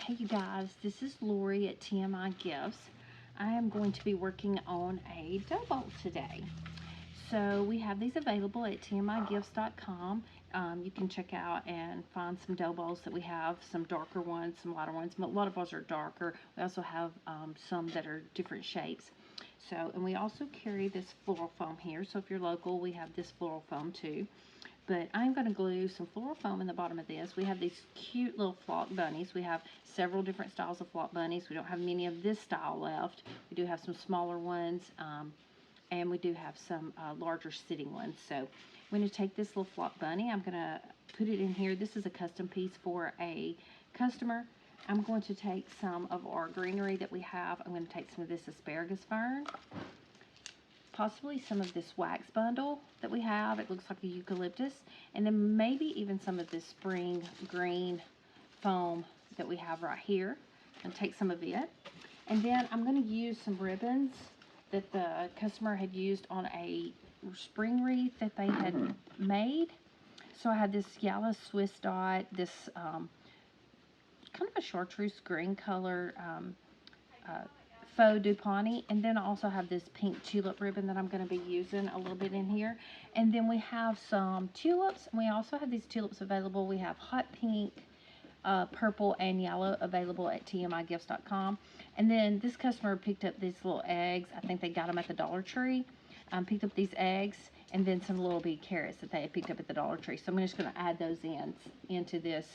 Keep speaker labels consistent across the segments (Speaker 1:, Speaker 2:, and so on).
Speaker 1: Hey you guys, this is Lori at TMI Gifts. I am going to be working on a dough bowl today. So we have these available at tmigifts.com. You can check out and find some dough bowls that we have, some darker ones, some lighter ones. A lot of ours are darker. We also have some that are different shapes. And we also carry this floral foam here. So if you're local, we have this floral foam too. But I'm going to glue some floral foam in the bottom of this. We have these cute little flock bunnies. We have several different styles of flock bunnies. We don't have many of this style left. We do have some smaller ones, and we do have some larger sitting ones. So I'm going to take this little flock bunny. I'm going to put it in here. This is a custom piece for a customer. I'm going to take some of our greenery that we have. I'm going to take some of this asparagus fern, possibly some of this wax bundle that we have. It looks like a eucalyptus, and then maybe even some of this spring green foam that we have right here, and take some of it. And then I'm going to use some ribbons that the customer had used on a spring wreath that they had made. So I have this yellow Swiss dot, this kind of a chartreuse green color faux Dupont, and then I also have this pink tulip ribbon that I'm going to be using a little bit in here. And then we have some tulips, and we also have these tulips available. We have hot pink, purple, and yellow available at tmigifts.com. And then this customer picked up these little eggs. I think they got them at the Dollar Tree. Picked up these eggs, and then some little bitty carrots that they had picked up at the Dollar Tree. So I'm just going to add those into this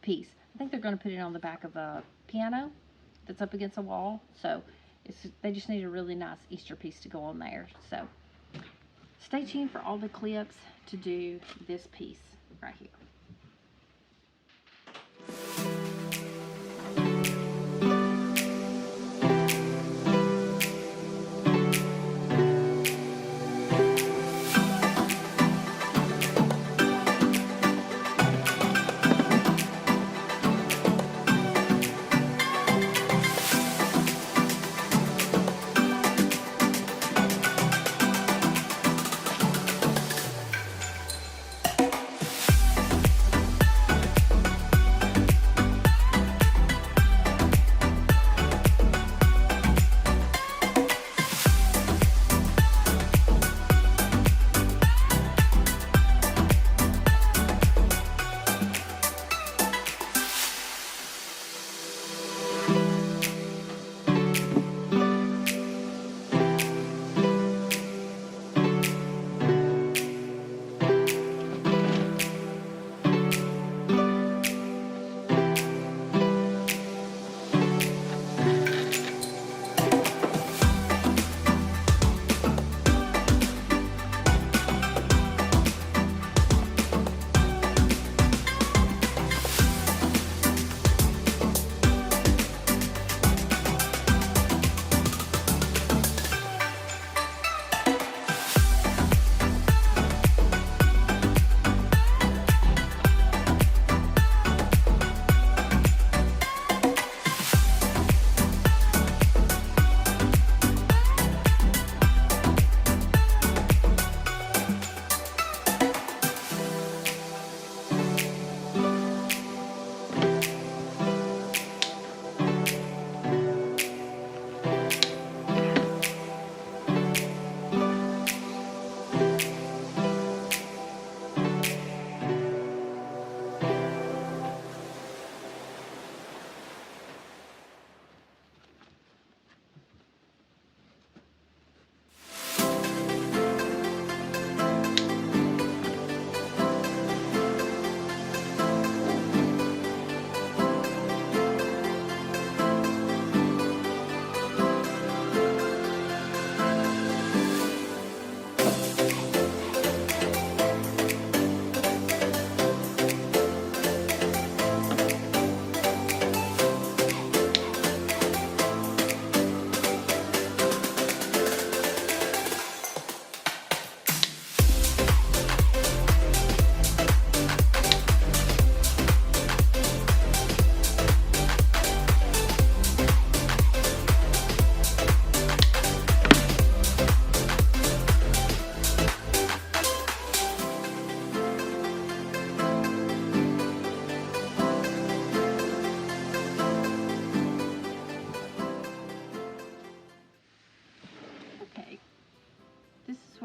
Speaker 1: piece. I think they're going to put it on the back of a piano that's up against a wall. So they just need a really nice Easter piece to go on there. So stay tuned for all the clips to do this piece right here.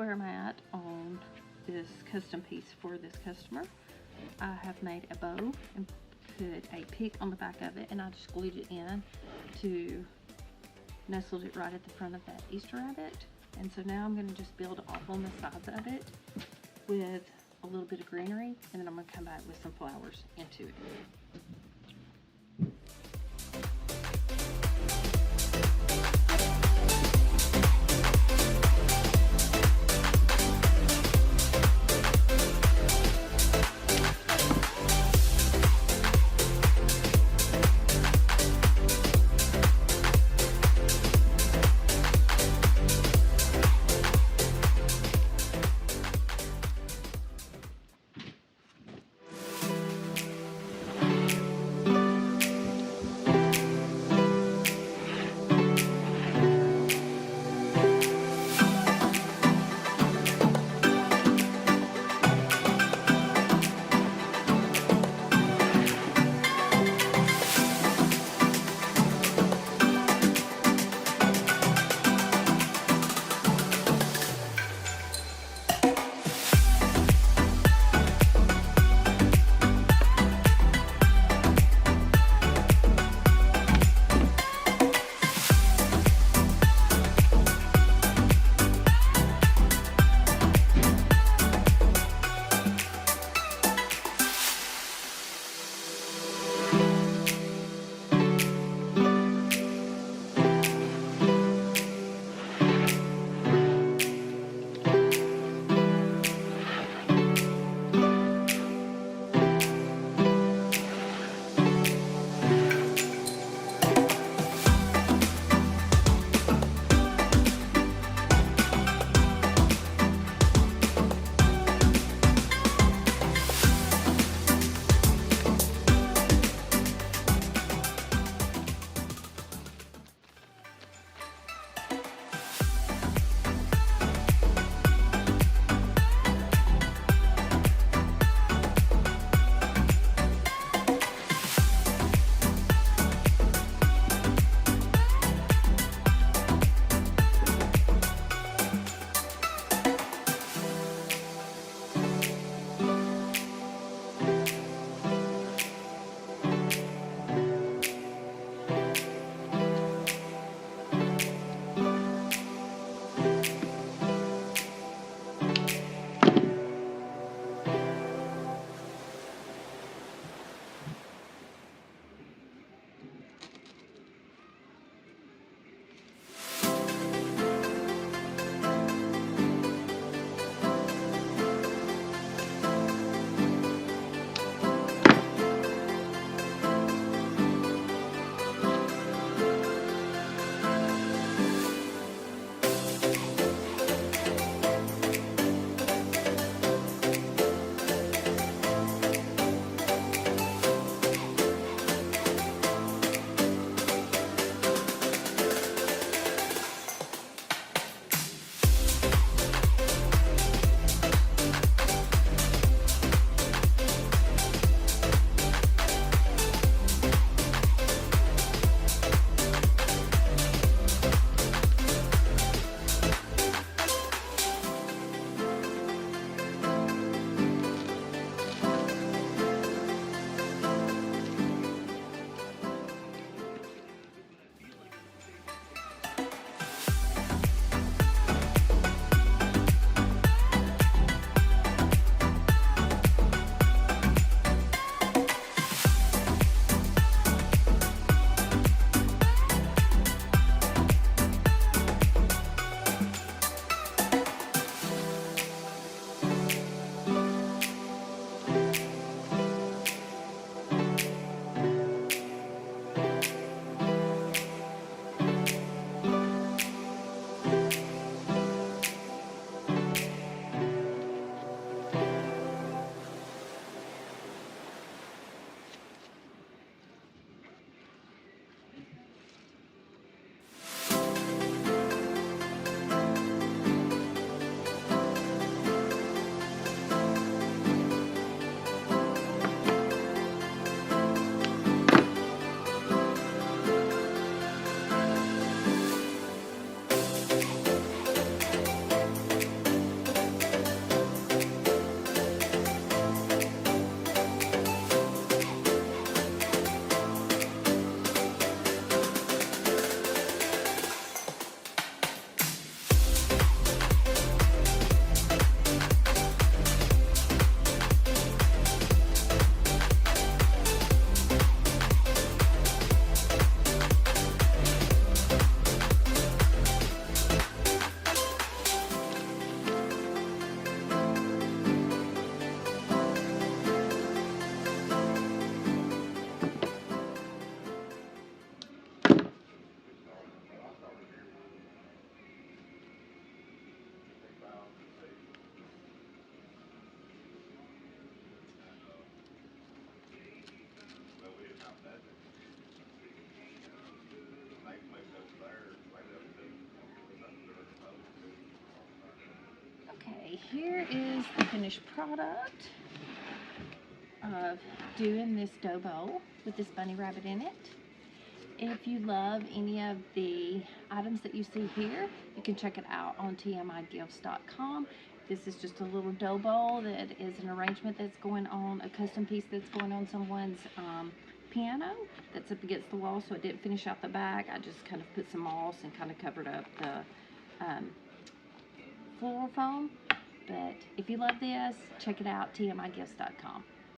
Speaker 1: where I'm at on this custom piece for this customer. I have made a bow and put a pick on the back of it, and I just glued it in to nestled it right at the front of that Easter rabbit. And so now I'm going to just build off on the sides of it with a little bit of greenery, and then I'm going to come back with some flowers into it. here is the finished product of doing this dough bowl with this bunny rabbit in it. If you love any of the items that you see here, you can check it out on tmigifts.com. This is just a little dough bowl that is an arrangement that's going on, a custom piece that's going on someone's piano that's up against the wall, so it didn't finish out the back. I just kind of put some moss and kind of covered up the floral foam. But if you love this, check it out, tmigifts.com.